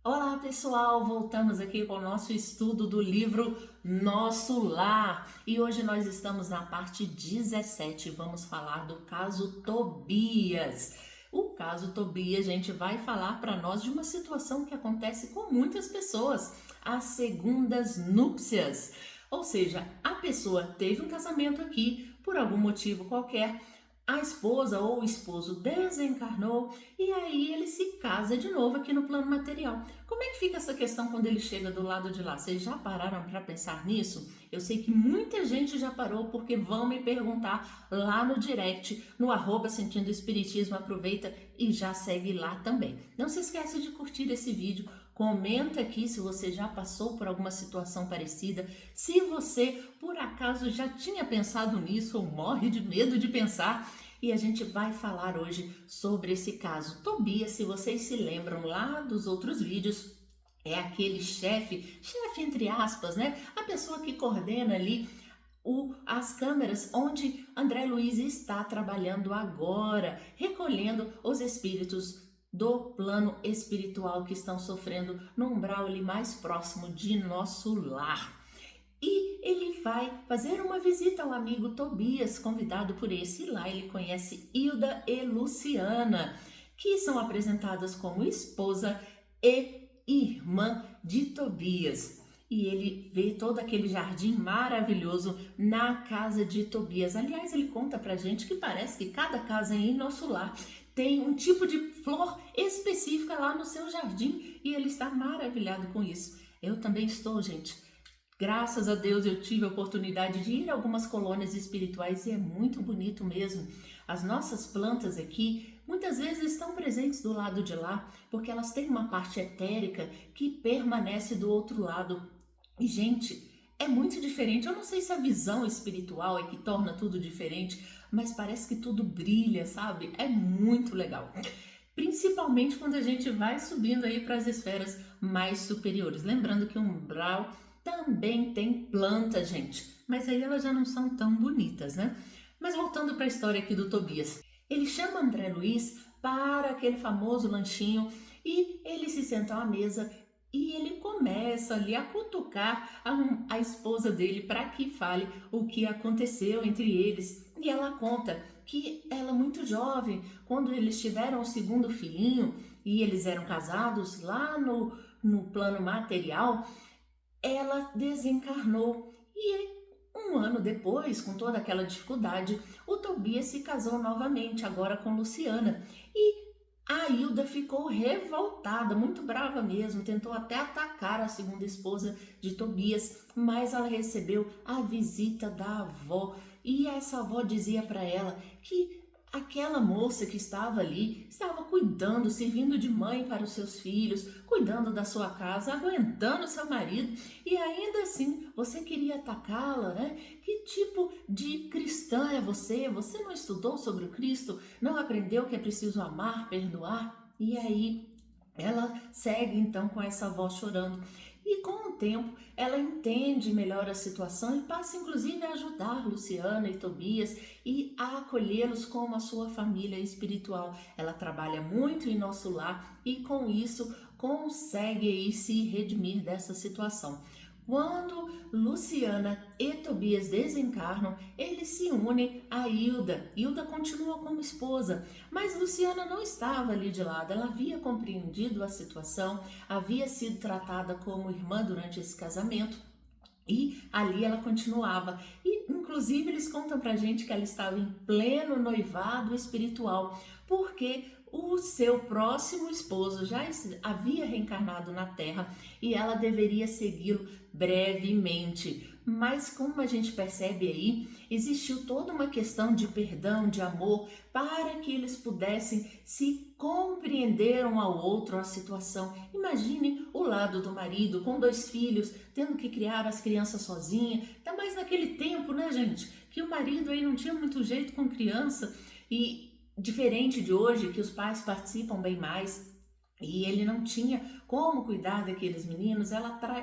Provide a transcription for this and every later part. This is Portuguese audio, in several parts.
Olá pessoal, voltamos aqui com o nosso estudo do livro Nosso Lar e hoje nós estamos na parte 17, vamos falar do caso Tobias. O caso Tobias, a gente vai falar para nós de uma situação que acontece com muitas pessoas, as segundas núpcias. Ou seja, a pessoa teve um casamento aqui por algum motivo qualquer, a esposa ou o esposo desencarnou e aí ele se casa de novo aqui no plano material. Como é que fica essa questão quando ele chega do lado de lá? Vocês já pararam para pensar nisso? Eu sei que muita gente já parou porque vão me perguntar lá no direct, no @Sentindo Espiritismo. Aproveita e já segue lá também. Não se esqueça de curtir esse vídeo, comenta aqui se você já passou por alguma situação parecida, se você por acaso já tinha pensado nisso ou morre de medo de pensar. E a gente vai falar hoje sobre esse caso. Tobias, se vocês se lembram lá dos outros vídeos, é aquele chefe entre aspas, né? A pessoa que coordena ali as câmeras onde André Luiz está trabalhando agora, recolhendo os espíritos do plano espiritual que estão sofrendo no umbral ali mais próximo de nosso lar. E ele vai fazer uma visita ao amigo Tobias, convidado por esse. Lá ele conhece Hilda e Luciana, que são apresentadas como esposa e irmã de Tobias. E ele vê todo aquele jardim maravilhoso na casa de Tobias. Aliás, ele conta pra gente que parece que cada casa em nosso lar tem um tipo de flor específica lá no seu jardim e ele está maravilhado com isso. Eu também estou, gente. Graças a Deus eu tive a oportunidade de ir a algumas colônias espirituais e é muito bonito mesmo. As nossas plantas aqui muitas vezes estão presentes do lado de lá porque elas têm uma parte etérica que permanece do outro lado. E gente, é muito diferente. Eu não sei se a visão espiritual é que torna tudo diferente, mas parece que tudo brilha, sabe? É muito legal. Principalmente quando a gente vai subindo aí para as esferas mais superiores. Lembrando que o umbral também tem planta, gente, mas aí elas já não são tão bonitas, né? Mas voltando para a história aqui do Tobias, ele chama André Luiz para aquele famoso lanchinho e eles se sentam à mesa e ele começa ali a cutucar a esposa dele para que fale o que aconteceu entre eles. E ela conta que ela, muito jovem, quando eles tiveram o segundo filhinho e eles eram casados lá no plano material, ela desencarnou e um ano depois, com toda aquela dificuldade, o Tobias se casou novamente, agora com Luciana. E a Hilda ficou revoltada, muito brava mesmo, tentou até atacar a segunda esposa de Tobias, mas ela recebeu a visita da avó e essa avó dizia para ela que aquela moça que estava ali estava cuidando, servindo de mãe para os seus filhos, cuidando da sua casa, aguentando seu marido e ainda assim você queria atacá-la, né? Que tipo de cristã é você? Você não estudou sobre o Cristo? Não aprendeu que é preciso amar, perdoar? E aí ela segue então com essa voz chorando. E com o tempo ela entende melhor a situação e passa inclusive a ajudar Luciana e Tobias e a acolhê-los como a sua família espiritual. Ela trabalha muito em nosso lar e com isso consegue aí se redimir dessa situação. Quando Luciana e Tobias desencarnam, eles se unem a Hilda. Hilda continua como esposa, mas Luciana não estava ali de lado. Ela havia compreendido a situação, havia sido tratada como irmã durante esse casamento e ali ela continuava. E inclusive eles contam pra gente que ela estava em pleno noivado espiritual, porque o seu próximo esposo já havia reencarnado na Terra e ela deveria segui-lo brevemente. Mas como a gente percebe aí, existiu toda uma questão de perdão, de amor, para que eles pudessem se compreender um ao outro a situação. Imagine o lado do marido com 2 filhos, tendo que criar as crianças sozinha, ainda mais naquele tempo, né, gente? Que o marido aí não tinha muito jeito com criança e diferente de hoje, que os pais participam bem mais. e ele não tinha como cuidar daqueles meninos,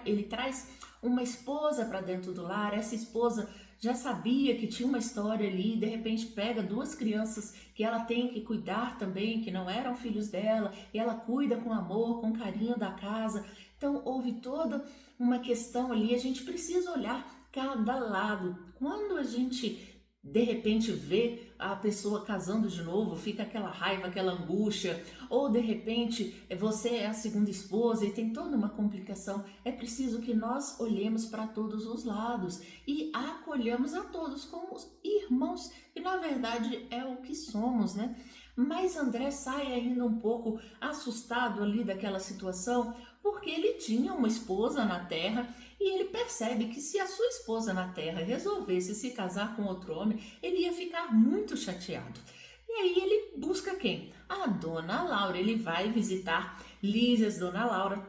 ele traz uma esposa para dentro do lar. Essa esposa já sabia que tinha uma história ali, e de repente pega duas crianças que ela tem que cuidar também, que não eram filhos dela, e ela cuida com amor, com carinho da casa. Então houve toda uma questão ali, a gente precisa olhar cada lado. Quando a gente de repente vê a pessoa casando de novo, fica aquela raiva, aquela angústia, ou de repente você é a segunda esposa e tem toda uma complicação. É preciso que nós olhemos para todos os lados e acolhamos a todos como irmãos, e na verdade é o que somos, né? Mas André sai ainda um pouco assustado ali daquela situação, porque ele tinha uma esposa na terra e ele percebe que se a sua esposa na terra resolvesse se casar com outro homem, ele ia ficar muito chateado. E aí ele busca quem? A Dona Laura. Ele vai visitar Lísias, Dona Laura.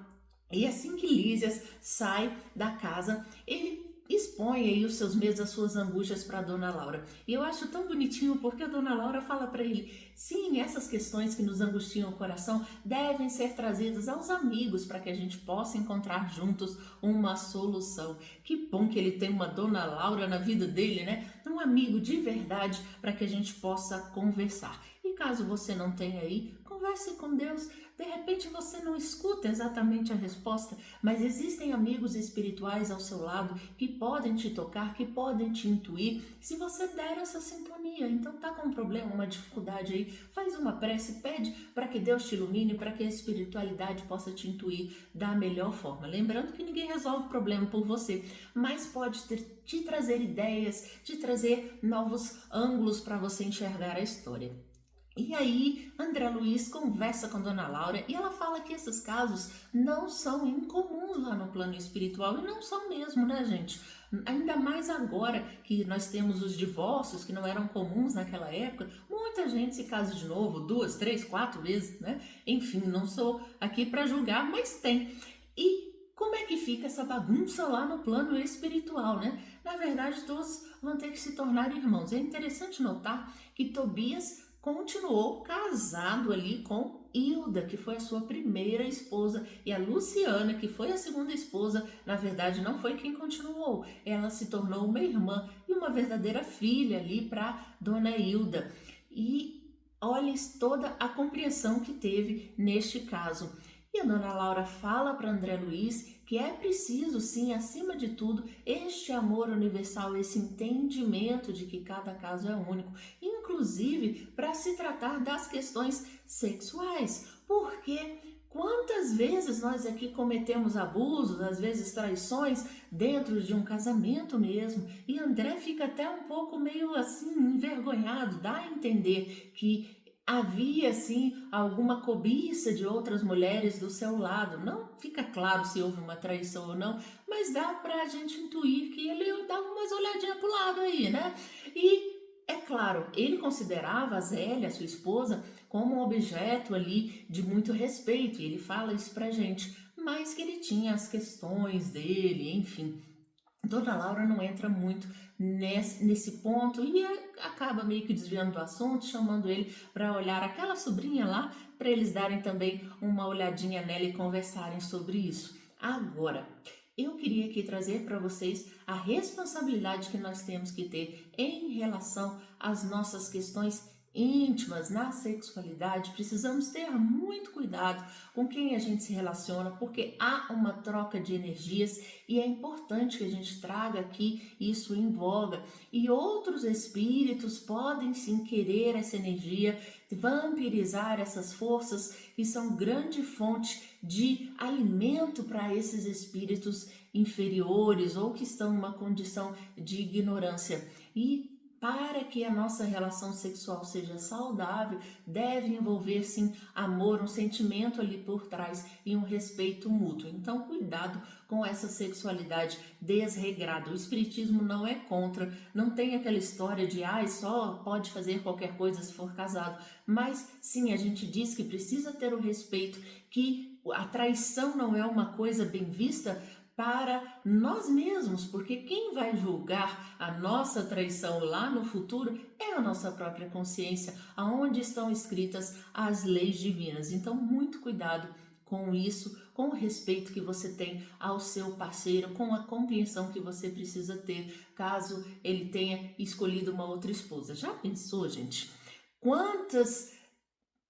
E assim que Lísias sai da casa, ele expõe aí os seus medos, as suas angústias para a Dona Laura. E eu acho tão bonitinho porque a Dona Laura fala para ele: sim, essas questões que nos angustiam o coração devem ser trazidas aos amigos para que a gente possa encontrar juntos uma solução. Que bom que ele tem uma Dona Laura na vida dele, né? Um amigo de verdade para que a gente possa conversar. E caso você não tenha aí, converse com Deus. De repente você não escuta exatamente a resposta, mas existem amigos espirituais ao seu lado que podem te tocar, que podem te intuir, se você der essa sintonia. Então tá com um problema, uma dificuldade aí, faz uma prece, pede para que Deus te ilumine, para que a espiritualidade possa te intuir da melhor forma. Lembrando que ninguém resolve o problema por você, mas pode te trazer ideias, te trazer novos ângulos para você enxergar a história. E aí, André Luiz conversa com Dona Laura e ela fala que esses casos não são incomuns lá no plano espiritual, e não são mesmo, né, gente? Ainda mais agora que nós temos os divórcios que não eram comuns naquela época, muita gente se casa de novo, 2, 3, 4 vezes, né? Enfim, não sou aqui para julgar, mas tem. E como é que fica essa bagunça lá no plano espiritual, né? Na verdade, todos vão ter que se tornar irmãos. É interessante notar que Tobias continuou casado ali com Hilda, que foi a sua primeira esposa, e a Luciana, que foi a segunda esposa, na verdade não foi quem continuou. Ela se tornou uma irmã e uma verdadeira filha ali para Dona Hilda. E olha toda a compreensão que teve neste caso. E a Dona Laura fala para André Luiz que é preciso, sim, acima de tudo, este amor universal, esse entendimento de que cada caso é único, inclusive para se tratar das questões sexuais, porque quantas vezes nós aqui cometemos abusos, às vezes traições, dentro de um casamento mesmo, e André fica até um pouco meio assim envergonhado, dá a entender que havia sim alguma cobiça de outras mulheres do seu lado. Não fica claro se houve uma traição ou não, mas dá para a gente intuir que ele dava umas olhadinhas pro lado aí, né? E é claro, ele considerava a Zélia, sua esposa, como um objeto ali de muito respeito, e ele fala isso pra gente, mas que ele tinha as questões dele, enfim. Dona Laura não entra muito nesse ponto e acaba meio que desviando do assunto, chamando ele para olhar aquela sobrinha lá, para eles darem também uma olhadinha nela e conversarem sobre isso. Agora, eu queria aqui trazer para vocês a responsabilidade que nós temos que ter em relação às nossas questões íntimas na sexualidade. Precisamos ter muito cuidado com quem a gente se relaciona, porque há uma troca de energias e é importante que a gente traga aqui isso em voga. E outros espíritos podem sim querer essa energia, vampirizar essas forças que são grande fonte de alimento para esses espíritos inferiores ou que estão numa condição de ignorância. E para que a nossa relação sexual seja saudável, deve envolver sim amor, um sentimento ali por trás e um respeito mútuo. Então, cuidado com essa sexualidade desregrada. O espiritismo não é contra, não tem aquela história de só pode fazer qualquer coisa se for casado. Mas sim, a gente diz que precisa ter o respeito, que a traição não é uma coisa bem vista para nós mesmos, porque quem vai julgar a nossa traição lá no futuro é a nossa própria consciência, aonde estão escritas as leis divinas. Então, muito cuidado com isso, com o respeito que você tem ao seu parceiro, com a compreensão que você precisa ter caso ele tenha escolhido uma outra esposa. Já pensou, gente? Quantas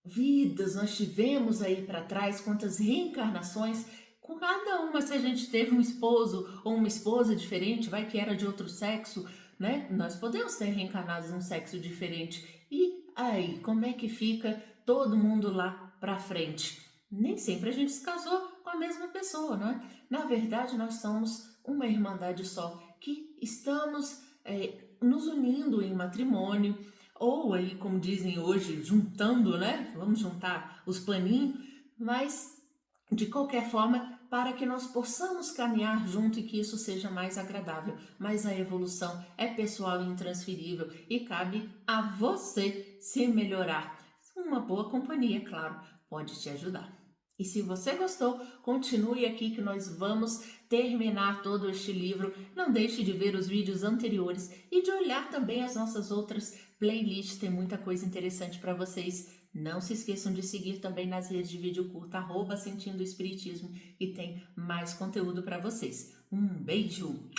vidas nós tivemos aí para trás, quantas reencarnações, com cada uma, se a gente teve um esposo ou uma esposa diferente, vai que era de outro sexo, né? Nós podemos ter reencarnados em um sexo diferente. E aí, como é que fica todo mundo lá para frente? Nem sempre a gente se casou com a mesma pessoa, não é? Na verdade, nós somos uma irmandade só, que estamos nos unindo em matrimônio, ou aí, como dizem hoje, juntando, né? Vamos juntar os paninhos, mas de qualquer forma, para que nós possamos caminhar junto e que isso seja mais agradável. Mas a evolução é pessoal e intransferível e cabe a você se melhorar. Uma boa companhia, claro, pode te ajudar. E se você gostou, continue aqui que nós vamos terminar todo este livro. Não deixe de ver os vídeos anteriores e de olhar também as nossas outras playlists. Tem muita coisa interessante para vocês. Não se esqueçam de seguir também nas redes de vídeo curta, @Sentindo Espiritismo, e tem mais conteúdo para vocês. Um beijo!